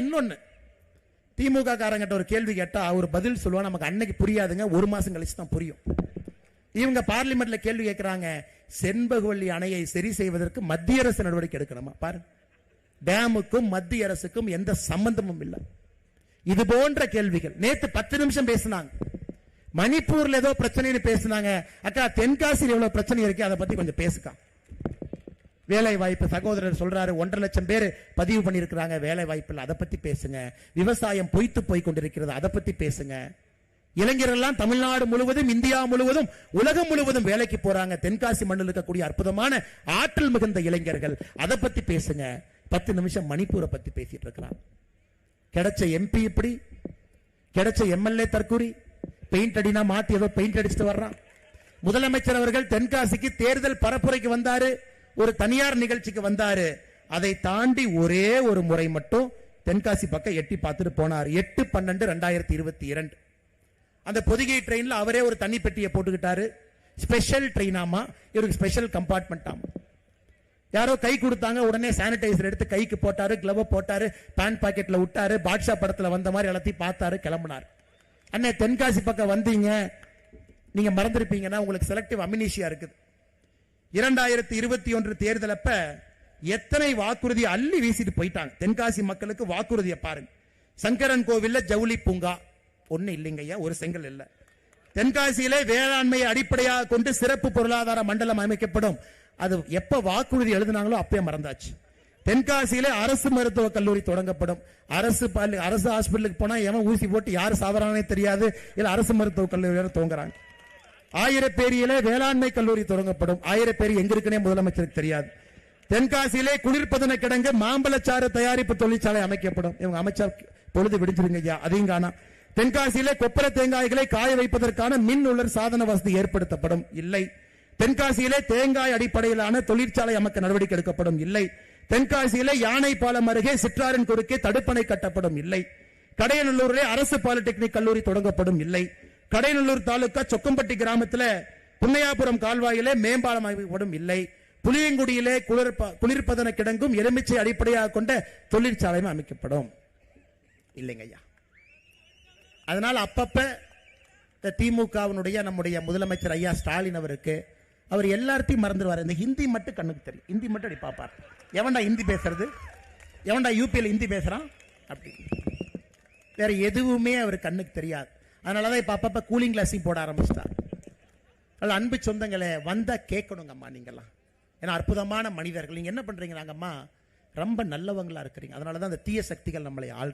இன்னொன்னு திமுக காரங்கிட்ட ஒரு கேள்வி கேட்டா அவர் பதில் சொல்லுவா, நமக்கு அன்னைக்கு புரியாதுங்க, ஒரு மாசம் கழிச்சு தான் புரியும். இவங்க பார்லிமெண்ட்ல கேள்வி கேட்கிறாங்க, செண்பகவல்லி அணையை சரி செய்வதற்கு மத்திய அரசு நடவடிக்கை எடுக்கணுமா? பாருங்க, டேமுக்கும் மத்திய அரசுக்கும் எந்த சம்பந்தமும் இல்லை. இது போன்ற கேள்விகள். நேத்து 10 நிமிஷம் பேசினாங்க, மணிப்பூர்ல ஏதோ பிரச்சனை பேசினாங்க. அக்கா, தென்காசியில் எவ்வளவு பிரச்சனை இருக்கு, அதை பத்தி கொஞ்சம் பேசுக்கா. வேலை வாய்ப்பு சகோதரர் சொல்றாரு, 1.5 லட்சம் பேர் பதிவு பண்ணிருக்கிறாங்க வேலை வாய்ப்பு, அதை பத்தி பேசுங்க. விவசாயம் பொய்த்து போய் கொண்டிருக்கிறது, அதை பத்தி பேசுங்க. இளைஞர்கள் தமிழ்நாடு முழுவதும், இந்தியா முழுவதும், உலகம் முழுவதும் வேலைக்கு போறாங்க. தென்காசி மண்ணில் இருக்கக்கூடிய அற்புதமான ஆற்றல் மிகுந்த இளைஞர்கள், அதை பத்தி பேசுங்க. 10 நிமிஷம் மணிப்பூரை பத்தி பேசிட்டு இருக்கிறான். கிடைச்ச எம்பி இப்படி, கிடைச்ச எம்எல்ஏ தற்கூரி, பெயிண்ட் அடினா மாத்தி ஏதோ பெயிண்ட் அடிச்சுட்டு வர்றான். முதலமைச்சர் அவர்கள் தென்காசிக்கு தேர்தல் பரப்புரைக்கு வந்தாரு, ஒரு தனியார் நிகழ்ச்சிக்கு வந்தாரு. அதை தாண்டி ஒரே ஒரு முறை மட்டும் தென்காசி பக்கம் எட்டி பார்த்துட்டு போனார். 8/12/2022 அந்த பொதிகை ட்ரெயின்ல அவரே ஒரு தண்ணி பெட்டியை போட்டுக்கிட்டாரு. ஸ்பெஷல் ட்ரெயின் ஆமா, இவருக்கு ஸ்பெஷல் கம்பார்ட்மெண்ட் ஆமா. யாரோ கை கொடுத்தாங்க, உடனே சானிடைசர் எடுத்து கைக்கு போட்டாரு, கிளவ் போட்டாரு, பேண்ட் பாக்கெட்ல விட்டாரு, பாட்ஷா படத்துல வந்த மாதிரி எல்லாத்தையும் பார்த்தாரு, கிளம்பினார். அண்ணே, தென்காசி பக்கம் வந்தீங்க, நீங்க மறந்திருப்பீங்கன்னா உங்களுக்கு செலக்டிவ் அமினிஷியா இருக்குது. 2021 தேர்தல் அப்ப எத்தனை வாக்குறுதி அள்ளி வீசிட்டு போயிட்டாங்க. தென்காசி மக்களுக்கு வாக்குறுதியை பாருங்க. சங்கரன் கோவில்ல ஜவுளி பூங்கா ஒண்ணு இல்லைங்கய்யா, ஒரு செங்கல் இல்ல. தென்காசியிலே வேளாண்மையை அடிப்படையாக கொண்டு சிறப்பு பொருளாதார மண்டலம் அமைக்கப்படும். அது எப்ப வாக்குறுதி எழுதினாங்களோ அப்பயே மறந்தாச்சு. தென்காசியிலே அரசு மருத்துவக் கல்லூரி தொடங்கப்படும். அரசு ஹாஸ்பிட்டலுக்கு போனா எவன் ஊசி போட்டு யாரு சாவறானே தெரியாது, இல்ல அரசு மருத்துவக் கல்லூரி துவங்குறாங்க. ஆயிரப்பேரியிலே வேளாண்மை கல்லூரி தொடங்கப்படும். ஆயிரப்பேரி எங்க இருக்குன்னே முதலமைச்சருக்கு தெரியாது. தென்காசியிலே குளிர்பதன கிடங்கு மாம்பழச்சாறு தயாரிப்பு தொழிற்சாலை அமைக்கப்படும். இவங்க அமைச்சர் பொழுது விடுச்சிருங்க ஐயா, அதையும் காணா. தென்காசியிலே கொப்பரை தேங்காய்களை காய வைப்பதற்கான மின் உலர் சாதன வசதி ஏற்படுத்தப்படும். இல்லை. தென்காசியிலே தேங்காய் அடிப்படையிலான தொழிற்சாலை அமைக்க நடவடிக்கை எடுக்கப்படும். இல்லை. தென்காசியிலே யானை பாலம் அருகே சிற்றாரின் குறுக்கே தடுப்பணை கட்டப்படும். இல்லை. கடையநல்லூரிலே அரசு பாலிடெக்னிக் கல்லூரி தொடங்கப்படும். இல்லை. கடையநல்லூர் தாலுகா சொக்கம்பட்டி கிராமத்தில் புன்னையாபுரம் கால்வாயிலே மேம்பாலம் அமைக்கப்படும். இல்லை. புளியங்குடியிலே குளிர்பதன கிடங்கும் எலுமிச்சை அடிப்படையாக கொண்ட தொழிற்சாலையும் அமைக்கப்படும். இல்லைங்க ஐயா. அதனால அப்பப்ப திமுகவினுடைய நம்முடைய முதலமைச்சர் ஐயா ஸ்டாலின் அவருக்கு, அவர் எல்லாத்தையும் மறந்துடுவார். இந்த ஹிந்தி மட்டும் கண்ணுக்கு தெரியும், ஹிந்தி மட்டும் அப்படி பார்ப்பார். எவன்டா ஹிந்தி பேசுறது, எவன்டா யூபியில் ஹிந்தி பேசுறான் அப்படி, வேற எதுவுமே அவர் கண்ணுக்கு தெரியாது. அதனாலதான் இப்ப அப்பப்ப கூலிங் கிளாஸையும் போட ஆரம்பிச்சிட்டார். அன்பு சொந்தங்களே, வந்தா கேட்கணுங்கம்மா நீங்கெல்லாம், ஏன்னா அற்புதமான மனிதர்கள். நீங்க என்ன பண்றீங்க, நாங்கம்மா ரொம்ப நல்லவங்களா இருக்கிறீங்க. அதனாலதான் அந்த தீய சக்திகள் நம்மளை ஆள்